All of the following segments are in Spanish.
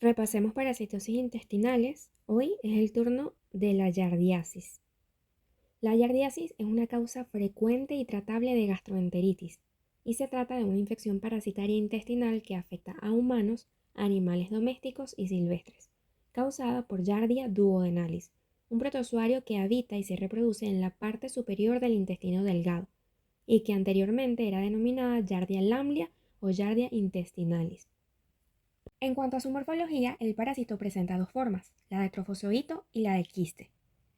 Repasemos parasitosis intestinales. Hoy es el turno de la yardiasis. La yardiasis es una causa frecuente y tratable de gastroenteritis y se trata de una infección parasitaria intestinal que afecta a humanos, animales domésticos y silvestres, causada por Yardia duodenalis, un protozoario que habita y se reproduce en la parte superior del intestino delgado y que anteriormente era denominada Yardia lamblia o Yardia intestinalis. En cuanto a su morfología, el parásito presenta dos formas, la de trofozoito y la de quiste.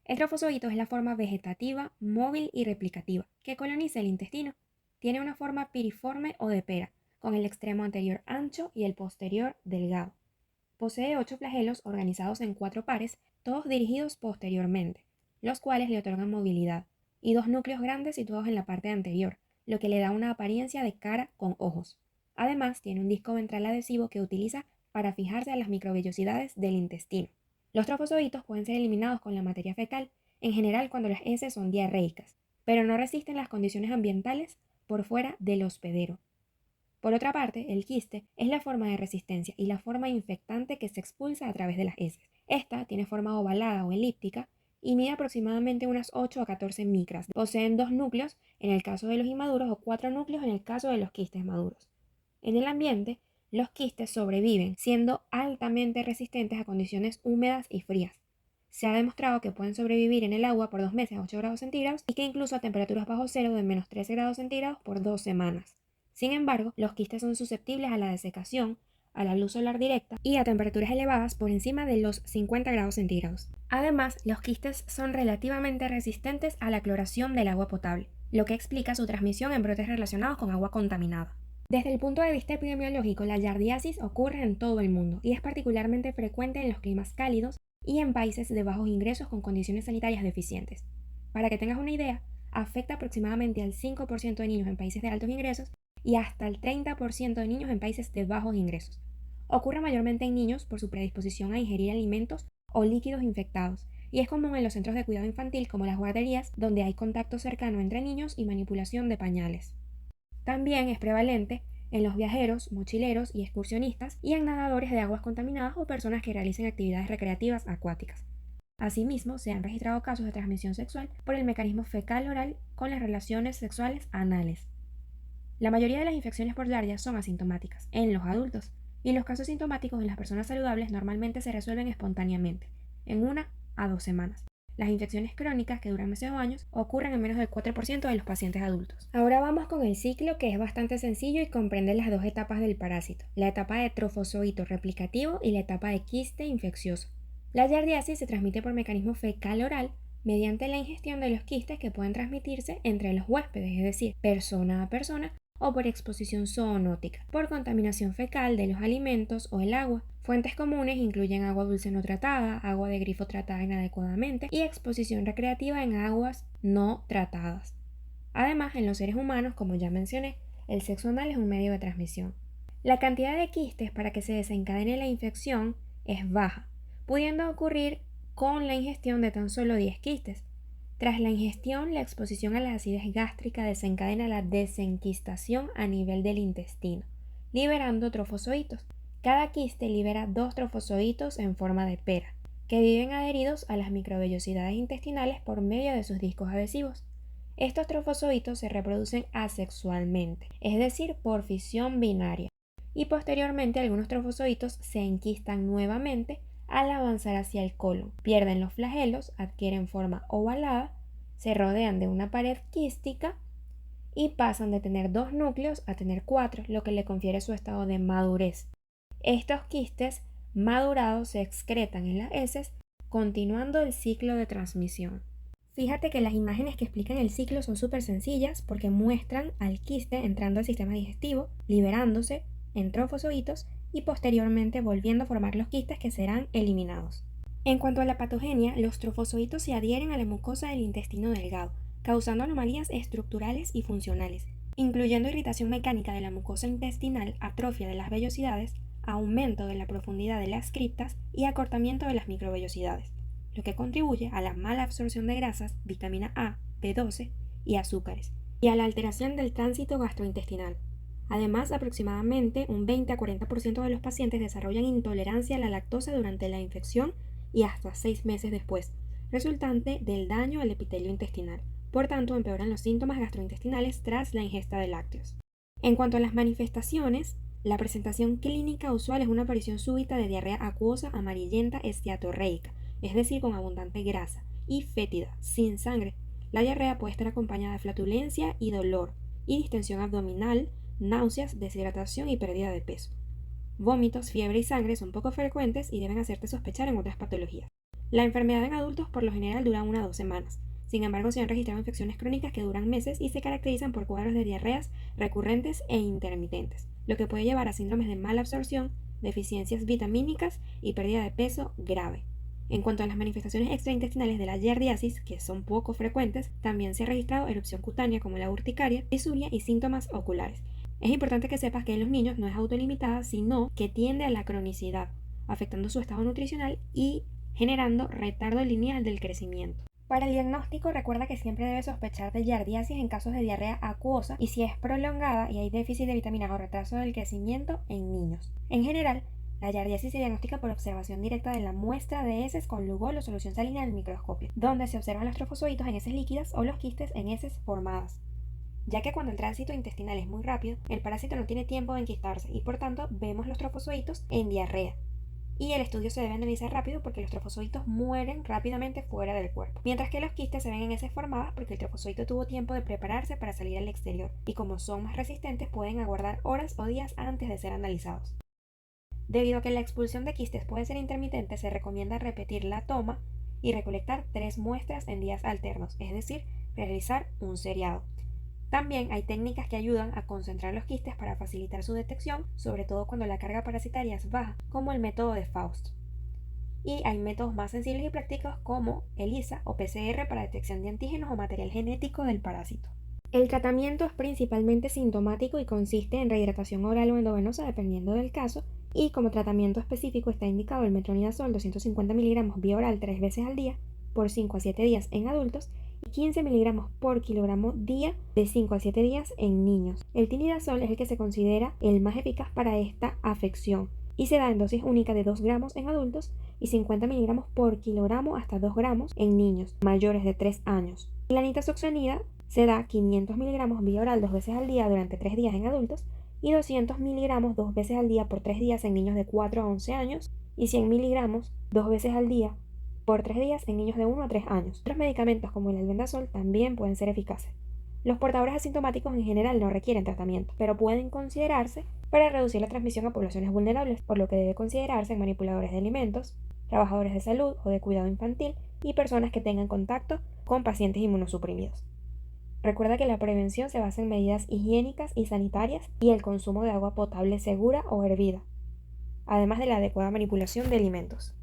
El trofozoito es la forma vegetativa, móvil y replicativa, que coloniza el intestino. Tiene una forma piriforme o de pera, con el extremo anterior ancho y el posterior delgado. Posee 8 flagelos organizados en 4 pares, todos dirigidos posteriormente, los cuales le otorgan movilidad, y 2 núcleos grandes situados en la parte anterior, lo que le da una apariencia de cara con ojos. Además, tiene un disco ventral adhesivo que utiliza para fijarse a las microvellosidades del intestino. Los trofozoitos pueden ser eliminados con la materia fecal, en general cuando las heces son diarreicas, pero no resisten las condiciones ambientales por fuera del hospedero. Por otra parte, el quiste es la forma de resistencia y la forma infectante que se expulsa a través de las heces. Esta tiene forma ovalada o elíptica y mide aproximadamente unas 8 a 14 micras. Poseen 2 núcleos en el caso de los inmaduros o 4 núcleos en el caso de los quistes maduros. En el ambiente, los quistes sobreviven, siendo altamente resistentes a condiciones húmedas y frías. Se ha demostrado que pueden sobrevivir en el agua por 2 meses a 8 grados centígrados y que incluso a temperaturas bajo cero de menos 13 grados centígrados por 2 semanas. Sin embargo, los quistes son susceptibles a la desecación, a la luz solar directa y a temperaturas elevadas por encima de los 50 grados centígrados. Además, los quistes son relativamente resistentes a la cloración del agua potable, lo que explica su transmisión en brotes relacionados con agua contaminada. Desde el punto de vista epidemiológico, la yardiasis ocurre en todo el mundo y es particularmente frecuente en los climas cálidos y en países de bajos ingresos con condiciones sanitarias deficientes. Para que tengas una idea, afecta aproximadamente al 5% de niños en países de altos ingresos y hasta el 30% de niños en países de bajos ingresos. Ocurre mayormente en niños por su predisposición a ingerir alimentos o líquidos infectados y es común en los centros de cuidado infantil como las guarderías donde hay contacto cercano entre niños y manipulación de pañales. También es prevalente en los viajeros, mochileros y excursionistas y en nadadores de aguas contaminadas o personas que realicen actividades recreativas acuáticas. Asimismo, se han registrado casos de transmisión sexual por el mecanismo fecal-oral con las relaciones sexuales anales. La mayoría de las infecciones por Giardia son asintomáticas en los adultos y los casos sintomáticos en las personas saludables normalmente se resuelven espontáneamente, en 1 a 2 semanas. Las infecciones crónicas que duran meses o años ocurren en menos del 4% de los pacientes adultos. Ahora vamos con el ciclo, que es bastante sencillo y comprende las dos etapas del parásito, la etapa de trofozoito replicativo y la etapa de quiste infeccioso. La yardiasis se transmite por mecanismo fecal-oral mediante la ingestión de los quistes que pueden transmitirse entre los huéspedes, es decir, persona a persona, o por exposición zoonótica, por contaminación fecal de los alimentos o el agua. Fuentes comunes incluyen agua dulce no tratada, agua de grifo tratada inadecuadamente y exposición recreativa en aguas no tratadas. Además, en los seres humanos, como ya mencioné, el sexo anal es un medio de transmisión. La cantidad de quistes para que se desencadene la infección es baja, pudiendo ocurrir con la ingestión de tan solo 10 quistes. Tras la ingestión, la exposición a la acidez gástrica desencadena la desenquistación a nivel del intestino, liberando trofozoitos. Cada quiste libera 2 trofozoitos en forma de pera, que viven adheridos a las microvellosidades intestinales por medio de sus discos adhesivos. Estos trofozoitos se reproducen asexualmente, es decir, por fisión binaria, y posteriormente algunos trofozoitos se enquistan nuevamente al avanzar hacia el colon. Pierden los flagelos, adquieren forma ovalada, se rodean de una pared quística y pasan de tener 2 núcleos a tener 4, lo que le confiere su estado de madurez. Estos quistes madurados se excretan en las heces, continuando el ciclo de transmisión. Fíjate que las imágenes que explican el ciclo son súper sencillas porque muestran al quiste entrando al sistema digestivo, liberándose en trofozoitos y posteriormente volviendo a formar los quistes que serán eliminados. En cuanto a la patogenia, los trofozoitos se adhieren a la mucosa del intestino delgado, causando anomalías estructurales y funcionales, incluyendo irritación mecánica de la mucosa intestinal, atrofia de las vellosidades, aumento de la profundidad de las criptas y acortamiento de las microvellosidades, lo que contribuye a la mala absorción de grasas, vitamina A, B12 y azúcares, y a la alteración del tránsito gastrointestinal. Además, aproximadamente un 20 a 40% de los pacientes desarrollan intolerancia a la lactosa durante la infección y hasta 6 meses después, resultante del daño al epitelio intestinal. Por tanto, empeoran los síntomas gastrointestinales tras la ingesta de lácteos. En cuanto a las manifestaciones, la presentación clínica usual es una aparición súbita de diarrea acuosa, amarillenta, esteatorreica, es decir, con abundante grasa, y fétida, sin sangre. La diarrea puede estar acompañada de flatulencia y dolor, y distensión abdominal, náuseas, deshidratación y pérdida de peso. Vómitos, fiebre y sangre son poco frecuentes y deben hacerte sospechar en otras patologías. La enfermedad en adultos por lo general dura 1 a 2 semanas. Sin embargo, se han registrado infecciones crónicas que duran meses y se caracterizan por cuadros de diarreas recurrentes e intermitentes, lo que puede llevar a síndromes de mala absorción, deficiencias vitamínicas y pérdida de peso grave. En cuanto a las manifestaciones extraintestinales de la giardiasis, que son poco frecuentes, también se ha registrado erupción cutánea como la urticaria, disuria y síntomas oculares. Es importante que sepas que en los niños no es autolimitada, sino que tiende a la cronicidad, afectando su estado nutricional y generando retardo lineal del crecimiento. Para el diagnóstico, recuerda que siempre debes sospechar de giardiasis en casos de diarrea acuosa y si es prolongada y hay déficit de vitaminas o retraso del crecimiento en niños. En general, la giardiasis se diagnostica por observación directa de la muestra de heces con lugol o solución salina al microscopio, donde se observan los trofosoditos en heces líquidas o los quistes en heces formadas, ya que cuando el tránsito intestinal es muy rápido, el parásito no tiene tiempo de enquistarse y por tanto vemos los trofosoditos en diarrea. Y el estudio se debe analizar rápido porque los trofosoditos mueren rápidamente fuera del cuerpo, mientras que los quistes se ven en heces formadas porque el trofosodito tuvo tiempo de prepararse para salir al exterior y como son más resistentes pueden aguardar horas o días antes de ser analizados. Debido a que la expulsión de quistes puede ser intermitente, se recomienda repetir la toma y recolectar 3 muestras en días alternos, es decir, realizar un seriado. También hay técnicas que ayudan a concentrar los quistes para facilitar su detección, sobre todo cuando la carga parasitaria es baja, como el método de Faust. Y hay métodos más sensibles y prácticos como ELISA o PCR para detección de antígenos o material genético del parásito. El tratamiento es principalmente sintomático y consiste en rehidratación oral o endovenosa dependiendo del caso, y como tratamiento específico está indicado el metronidazol 250 mg vía oral 3 veces al día por 5 a 7 días en adultos y 15 mg por kilogramo día de 5 a 7 días en niños. El tinidazol es el que se considera el más eficaz para esta afección y se da en dosis única de 2 gramos en adultos y 50 mg por kilogramo hasta 2 gramos en niños mayores de 3 años. La nitazoxanida se da 500 mg vía oral 2 veces al día durante 3 días en adultos y 200 mg 2 veces al día por 3 días en niños de 4 a 11 años y 100 mg 2 veces al día por 3 días en niños de 1 a 3 años. Otros medicamentos como el albendazol también pueden ser eficaces. Los portadores asintomáticos en general no requieren tratamiento, pero pueden considerarse para reducir la transmisión a poblaciones vulnerables, por lo que debe considerarse en manipuladores de alimentos, trabajadores de salud o de cuidado infantil y personas que tengan contacto con pacientes inmunosuprimidos. Recuerda que la prevención se basa en medidas higiénicas y sanitarias y el consumo de agua potable segura o hervida, además de la adecuada manipulación de alimentos.